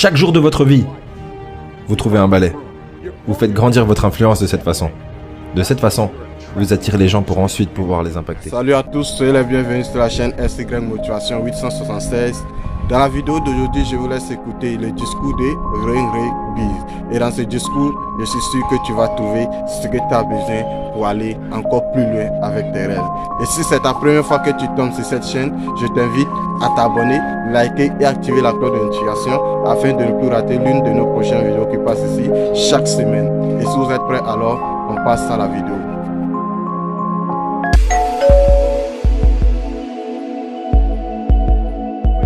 Chaque jour de votre vie, vous trouvez un balai. Vous faites grandir votre influence de cette façon. De cette façon, vous attirez les gens pour ensuite pouvoir les impacter. Salut à tous, soyez les bienvenus sur la chaîne SY Motivation 876. Dans la vidéo d'aujourd'hui, je vous laisse écouter le discours de Ring Ray Biz. Et dans ce discours, je suis sûr que tu vas trouver ce que tu as besoin pour aller encore plus loin avec tes rêves. Et si c'est ta première fois que tu tombes sur cette chaîne, je t'invite à t'abonner, liker et activer la cloche de notification afin de ne plus rater l'une de nos prochaines vidéos qui passent ici chaque semaine. Et si vous êtes prêts, alors on passe à la vidéo.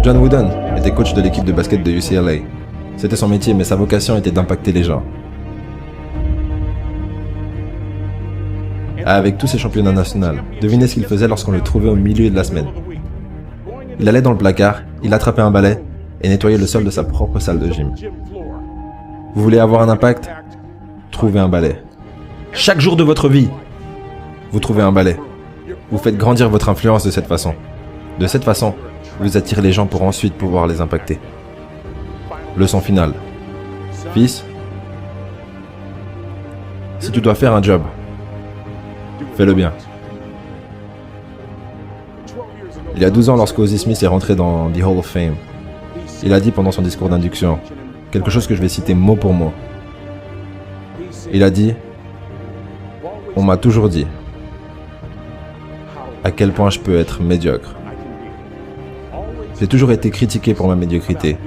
John Wooden était coach de l'équipe de basket de UCLA. C'était son métier, mais sa vocation était d'impacter les gens. Avec tous ses championnats nationaux, devinez ce qu'il faisait lorsqu'on le trouvait au milieu de la semaine. Il allait dans le placard, il attrapait un balai et nettoyait le sol de sa propre salle de gym. Vous voulez avoir un impact? Trouvez un balai. Chaque jour de votre vie, vous trouvez un balai. Vous faites grandir votre influence de cette façon. De cette façon, vous attirez les gens pour ensuite pouvoir les impacter. Leçon finale. Fils, si tu dois faire un job, fais-le bien. Il y a 12 ans, lorsque Ozzie Smith est rentré dans The Hall of Fame, il a dit pendant son discours d'induction quelque chose que je vais citer mot pour mot. Il a dit « On m'a toujours dit à quel point je peux être médiocre. J'ai toujours été critiqué pour ma médiocrité.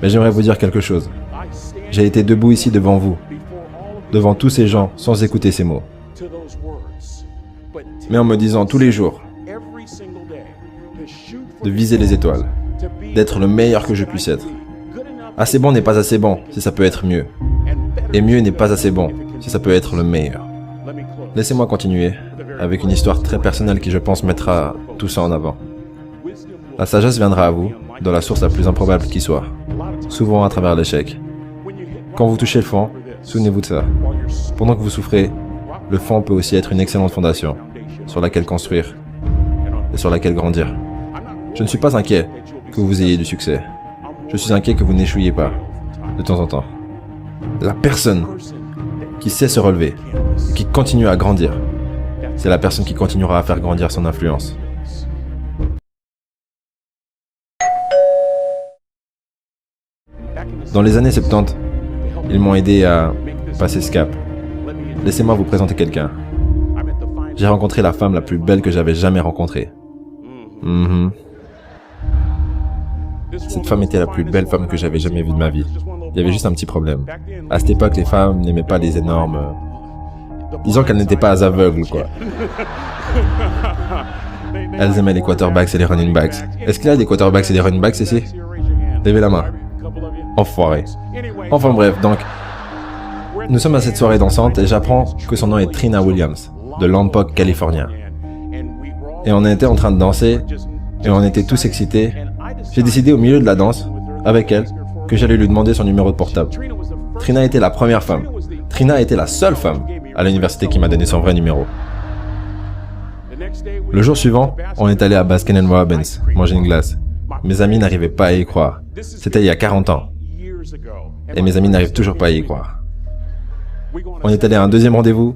Mais j'aimerais vous dire quelque chose. J'ai été debout ici devant vous, devant tous ces gens, sans écouter ces mots. Mais en me disant tous les jours de viser les étoiles, d'être le meilleur que je puisse être. Assez bon n'est pas assez bon si ça peut être mieux. Et mieux n'est pas assez bon si ça peut être le meilleur. Laissez-moi continuer avec une histoire très personnelle qui, je pense, mettra tout ça en avant. La sagesse viendra à vous dans la source la plus improbable qui soit, souvent à travers l'échec. Quand vous touchez le fond, souvenez-vous de ça. Pendant que vous souffrez, le fond peut aussi être une excellente fondation sur laquelle construire et sur laquelle grandir. Je ne suis pas inquiet que vous ayez du succès. Je suis inquiet que vous n'échouiez pas, de temps en temps. La personne qui sait se relever et qui continue à grandir, c'est la personne qui continuera à faire grandir son influence. Dans les années 70, ils m'ont aidé à passer ce cap. Laissez-moi vous présenter quelqu'un. J'ai rencontré la femme la plus belle que j'avais jamais rencontrée. Cette femme était la plus belle femme que j'avais jamais vue de ma vie. Il y avait juste un petit problème. À cette époque, les femmes n'aimaient pas les énormes... Disons qu'elles n'étaient pas aveugles, quoi. Elles aimaient les quarterbacks et les running backs. Est-ce qu'il y a des quarterbacks et des running backs ici? Levez la main. Enfoiré. Enfin bref, donc... Nous sommes à cette soirée dansante et j'apprends que son nom est Trina Williams, de Lompoc, californien. Et on était en train de danser, et on était tous excités. J'ai décidé au milieu de la danse, avec elle, que j'allais lui demander son numéro de portable. Trina était la première femme. Trina était la seule femme à l'université qui m'a donné son vrai numéro. Le jour suivant, on est allé à Baskin & Robbins, manger une glace. Mes amis n'arrivaient pas à y croire. C'était il y a 40 ans. Et mes amis n'arrivent toujours pas à y croire. On est allé à un deuxième rendez-vous,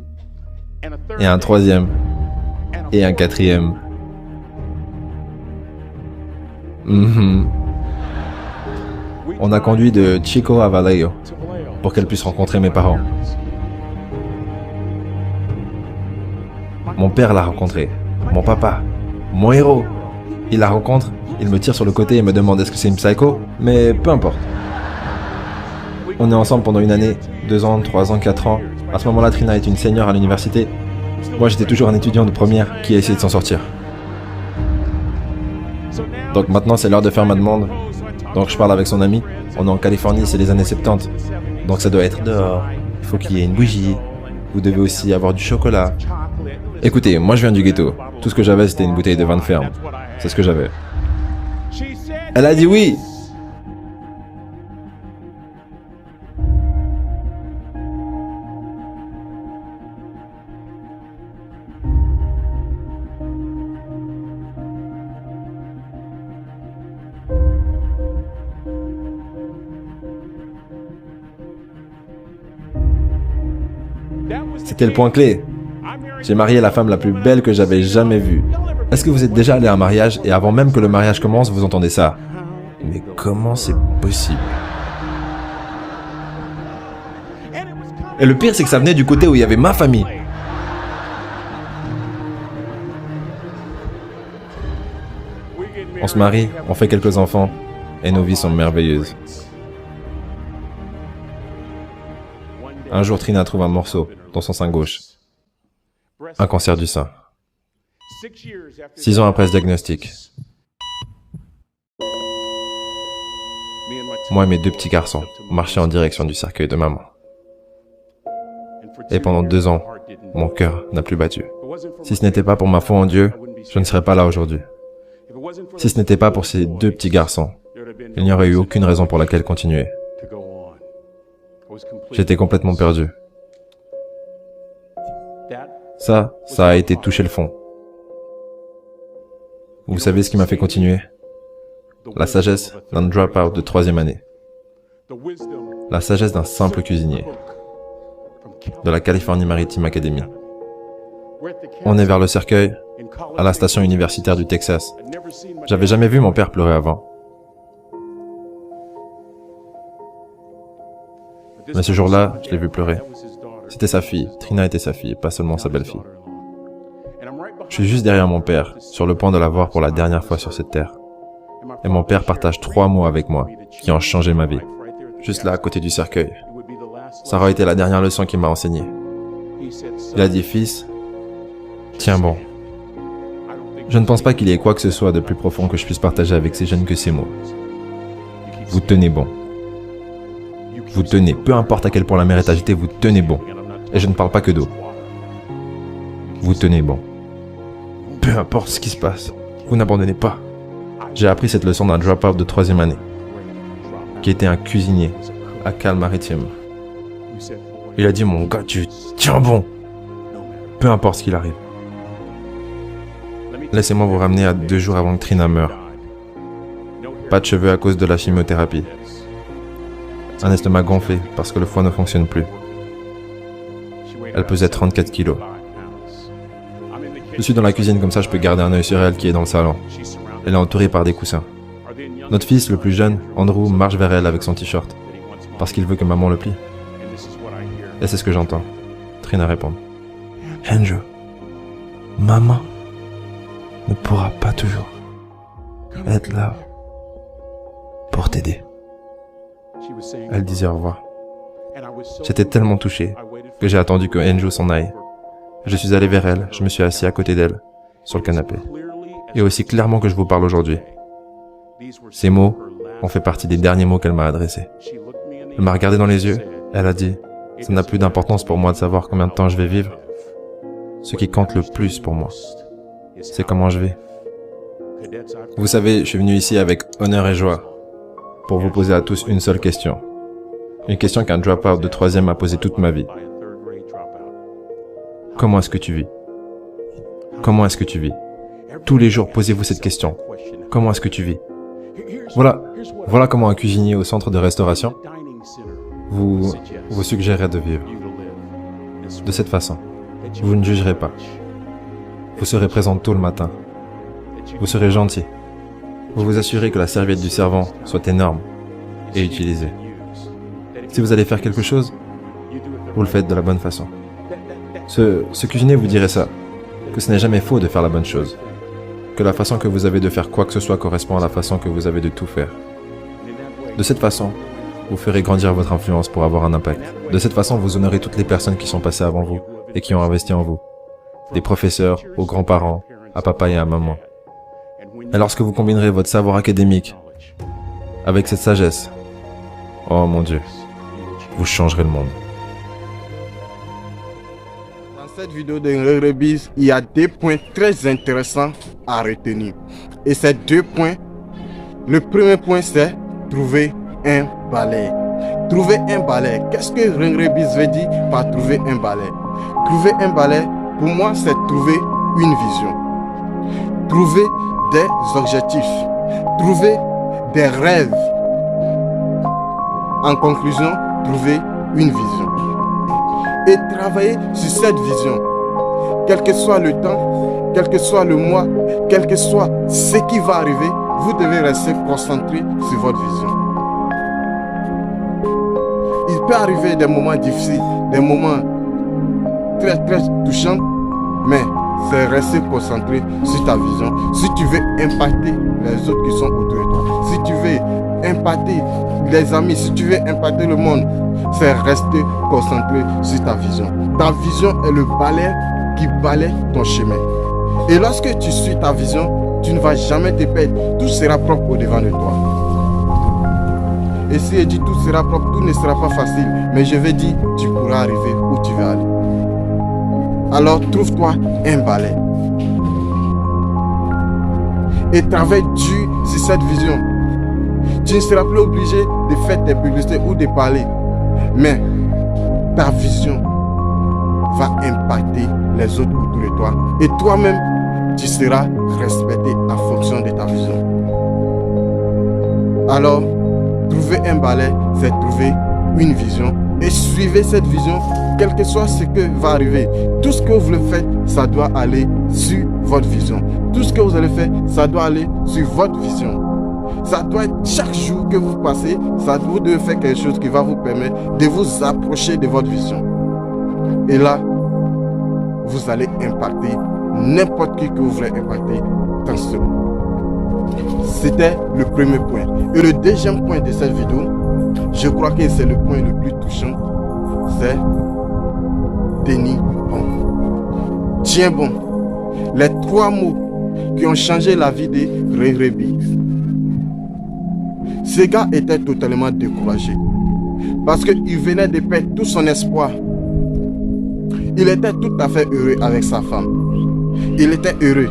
et un troisième, et un quatrième. On a conduit de Chico à Vallejo pour qu'elle puisse rencontrer mes parents. Mon père l'a rencontrée, mon papa, mon héros. Il la rencontre, il me tire sur le côté et me demande est-ce que c'est une psycho, mais peu importe. On est ensemble pendant une année, 2 ans, 3 ans, 4 ans. À ce moment-là, Trina est une senior à l'université. Moi, j'étais toujours un étudiant de première qui a essayé de s'en sortir. Donc maintenant, c'est l'heure de faire ma demande. Donc je parle avec son ami. On est en Californie, c'est les années 70. Donc ça doit être dehors. Il faut qu'il y ait une bougie. Vous devez aussi avoir du chocolat. Écoutez, moi je viens du ghetto. Tout ce que j'avais, c'était une bouteille de vin de ferme. C'est ce que j'avais. Elle a dit oui! C'était le point clé. J'ai marié la femme la plus belle que j'avais jamais vue. Est-ce que vous êtes déjà allé à un mariage et avant même que le mariage commence, vous entendez ça? Mais comment c'est possible? Et le pire, c'est que ça venait du côté où il y avait ma famille. On se marie, on fait quelques enfants, et nos vies sont merveilleuses. Un jour, Trina trouve un morceau dans son sein gauche. Un cancer du sein. 6 ans après ce diagnostic. Moi et mes 2 petits garçons marchaient en direction du cercueil de maman. Et pendant 2 ans, mon cœur n'a plus battu. Si ce n'était pas pour ma foi en Dieu, je ne serais pas là aujourd'hui. Si ce n'était pas pour ces 2 petits garçons, il n'y aurait eu aucune raison pour laquelle continuer. J'étais complètement perdu. Ça a été toucher le fond. Vous savez ce qui m'a fait continuer? La sagesse d'un drop-out de 3e année. La sagesse d'un simple cuisinier. De la Californie Maritime Academy. On est vers le cercueil, à la station universitaire du Texas. J'avais jamais vu mon père pleurer avant. Mais ce jour-là, je l'ai vu pleurer. C'était sa fille. Trina était sa fille, pas seulement sa belle-fille. Je suis juste derrière mon père, sur le point de la voir pour la dernière fois sur cette terre. Et mon père partage 3 mots avec moi, qui ont changé ma vie. Juste là, à côté du cercueil. Ça aurait été la dernière leçon qu'il m'a enseignée. Il a dit, fils, tiens bon. Je ne pense pas qu'il y ait quoi que ce soit de plus profond que je puisse partager avec ces jeunes que ces mots. Vous tenez bon. Vous tenez, peu importe à quel point la mer est agitée, vous tenez bon. Et je ne parle pas que d'eau. Vous tenez bon. Peu importe ce qui se passe, vous n'abandonnez pas. J'ai appris cette leçon d'un drop-out de 3e année, qui était un cuisinier à Cal Maritime. Il a dit, mon gars, tu tiens bon. Peu importe ce qu'il arrive. Laissez-moi vous ramener à 2 jours avant que Trina meure. Pas de cheveux à cause de la chimiothérapie. Un estomac gonflé parce que le foie ne fonctionne plus. Elle pesait 34 kilos. Je suis dans la cuisine, comme ça je peux garder un œil sur elle qui est dans le salon. Elle est entourée par des coussins. Notre fils, le plus jeune, Andrew, marche vers elle avec son t-shirt. Parce qu'il veut que maman le plie. Et c'est ce que j'entends. Trina répond. Andrew, maman ne pourra pas toujours être là pour t'aider. Elle disait au revoir. J'étais tellement touché que j'ai attendu que Andrew s'en aille. Je suis allé vers elle, je me suis assis à côté d'elle, sur le canapé. Et aussi clairement que je vous parle aujourd'hui. Ces mots ont fait partie des derniers mots qu'elle m'a adressés. Elle m'a regardé dans les yeux, elle a dit, ça n'a plus d'importance pour moi de savoir combien de temps je vais vivre. Ce qui compte le plus pour moi, c'est comment je vais. Vous savez, je suis venu ici avec honneur et joie pour vous poser à tous une seule question. Une question qu'un drop-out de 3e m'a posée toute ma vie. Comment est-ce que tu vis? Comment est-ce que tu vis? Tous les jours, posez-vous cette question. Comment est-ce que tu vis? Voilà comment un cuisinier au centre de restauration vous suggérerait de vivre. De cette façon, vous ne jugerez pas. Vous serez présent tôt le matin. Vous serez gentil. Vous vous assurez que la serviette du servant soit énorme et utilisée. Si vous allez faire quelque chose, vous le faites de la bonne façon. Ce cuisinier vous dirait ça, que ce n'est jamais faux de faire la bonne chose, que la façon que vous avez de faire quoi que ce soit correspond à la façon que vous avez de tout faire. De cette façon, vous ferez grandir votre influence pour avoir un impact. De cette façon, vous honorez toutes les personnes qui sont passées avant vous et qui ont investi en vous. Des professeurs, aux grands-parents, à papa et à maman. Et lorsque vous combinerez votre savoir académique avec cette sagesse, oh mon Dieu, vous changerez le monde. Dans cette vidéo de Rebis, il y a 2 points très intéressants à retenir. Et ces 2 points, le premier point c'est trouver un balai. Trouver un balai. Qu'est-ce que Rebis veut dire par trouver un balai? Trouver un balai, pour moi, c'est trouver une vision. Trouver des objectifs. Trouver des rêves. En conclusion, trouver une vision. et travailler sur cette vision. Quel que soit le temps, quel que soit le mois, quel que soit ce qui va arriver, vous devez rester concentré sur votre vision. Il peut arriver des moments difficiles, des moments très touchants, mais c'est rester concentré sur ta vision. Si tu veux impacter les autres qui sont autour de toi, si tu veux impacter les amis, si tu veux impacter le monde, c'est rester concentré sur ta vision. Ta vision est le balai qui balaie ton chemin. Et lorsque tu suis ta vision, tu ne vas jamais te perdre. Tout sera propre au devant de toi. Et si je dis tout sera propre, tout ne sera pas facile. Mais je vais dire, tu pourras arriver où tu veux aller. Alors trouve-toi un balai. Et travaille dur sur cette vision. Tu ne seras plus obligé de faire tes publicités ou de parler. Mais ta vision va impacter les autres autour de toi. Et toi-même, tu seras respecté en fonction de ta vision. Alors, trouver un balai, c'est trouver une vision. Et suivez cette vision, quel que soit ce que va arriver. Tout ce que vous voulez faire, ça doit aller sur votre vision. Tout ce que vous allez faire, ça doit aller sur votre vision. Ça doit être chaque jour que vous passez, vous devez faire quelque chose qui va vous permettre de vous approcher de votre vision. Et là, vous allez impacter n'importe qui que vous voulez impacter dans ce monde. C'était le premier point. Et le deuxième point de cette vidéo, je crois que c'est le point le plus touchant, c'est tenir bon. Tiens bon. Les 3 mots qui ont changé la vie de Ray Ray Biz. Ce gars était totalement découragé parce qu'il venait de perdre tout son espoir. Il était tout à fait heureux avec sa femme. Il était heureux.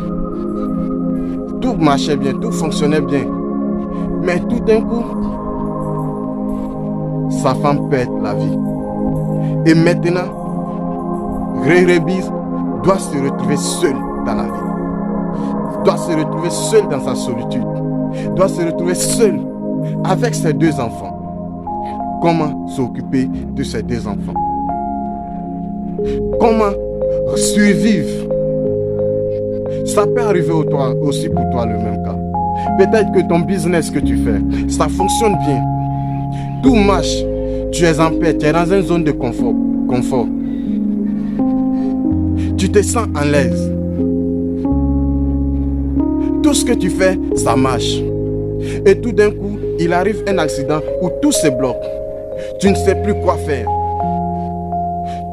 Tout marchait bien, tout fonctionnait bien. Mais tout d'un coup, sa femme perd la vie. Et maintenant, Ray Ray Biz doit se retrouver seul dans la vie. Doit se retrouver seul dans sa solitude. Doit se retrouver seul avec ses 2 enfants. Comment s'occuper de ses 2 enfants? Comment survivre? Ça peut arriver aussi pour toi le même cas. Peut-être que ton business que tu fais, ça fonctionne bien. Tout marche. Tu es en paix, tu es dans une zone de confort. Tu te sens à l'aise. Tout ce que tu fais, ça marche. Et tout d'un coup, il arrive un accident où tout se bloque. Tu ne sais plus quoi faire.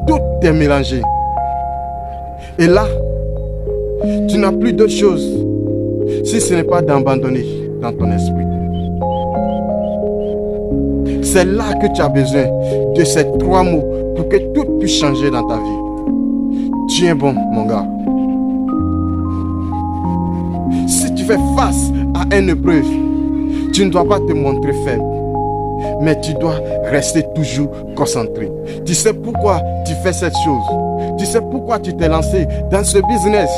Tout est mélangé. Et là, tu n'as plus d'autre chose si ce n'est pas d'abandonner dans ton esprit. C'est là que tu as besoin de ces 3 mots pour que tout puisse changer dans ta vie. Tiens bon, mon gars. Si tu fais face à une épreuve, tu ne dois pas te montrer faible, mais tu dois rester toujours concentré. Tu sais pourquoi tu fais cette chose. Tu sais pourquoi tu t'es lancé dans ce business.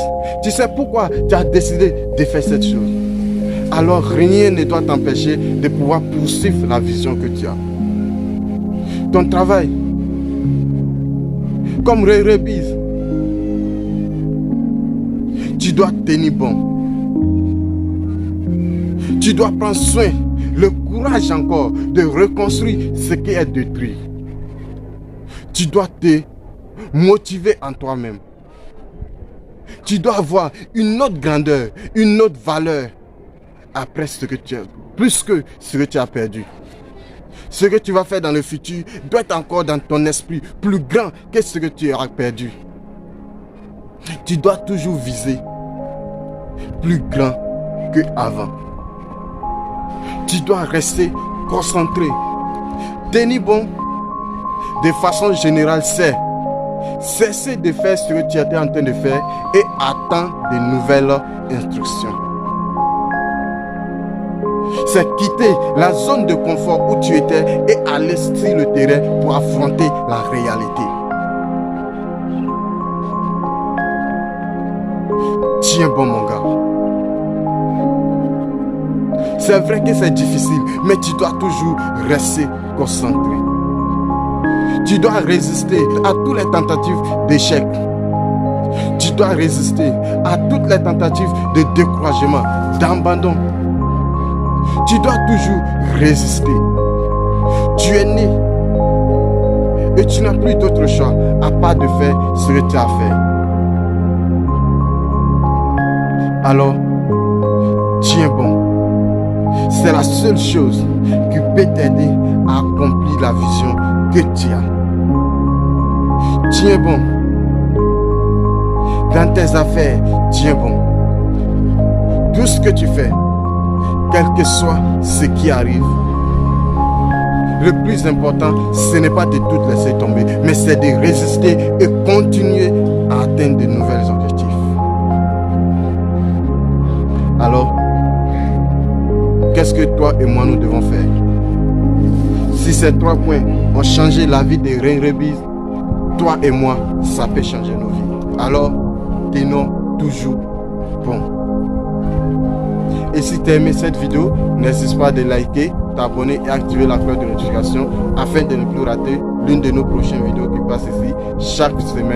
Tu sais pourquoi tu as décidé de faire cette chose. Alors rien ne doit t'empêcher de pouvoir poursuivre la vision que tu as. Ton travail, comme Ray Ray Biz, tu dois tenir bon. Tu dois prendre soin, le courage encore de reconstruire ce qui est détruit. Tu dois te motiver en toi-même. Tu dois avoir une autre grandeur, une autre valeur après ce que tu as, plus que ce que tu as perdu. Ce que tu vas faire dans le futur doit être encore dans ton esprit plus grand que ce que tu auras perdu. Tu dois toujours viser plus grand qu'avant. Tu dois rester concentré. Tenir bon, de façon générale, c'est cesser de faire ce que tu étais en train de faire et attendre de nouvelles instructions. C'est quitter la zone de confort où tu étais et aller sur le terrain pour affronter la réalité. Tiens bon, mon gars. C'est vrai que c'est difficile, mais tu dois toujours rester concentré. Tu dois résister à toutes les tentatives d'échec. Tu dois résister à toutes les tentatives de découragement, d'abandon. Tu dois toujours résister. Tu es né et tu n'as plus d'autre choix à part de faire ce que tu as à faire. Alors, tiens bon. C'est la seule chose qui peut t'aider à accomplir la vision que tu as. Tiens bon. Dans tes affaires, tiens bon. Tout ce que tu fais, quel que soit ce qui arrive, le plus important, ce n'est pas de tout laisser tomber, mais c'est de résister et continuer à atteindre de nouveaux objectifs. Alors, qu'est-ce que toi et moi nous devons faire? Si ces 3 points ont changé la vie des Rain Rebels, toi et moi, ça peut changer nos vies. Alors, tenons toujours bon. Et si tu as aimé cette vidéo, n'hésite pas de liker, t'abonner et activer la cloche de notification afin de ne plus rater l'une de nos prochaines vidéos qui passe ici chaque semaine.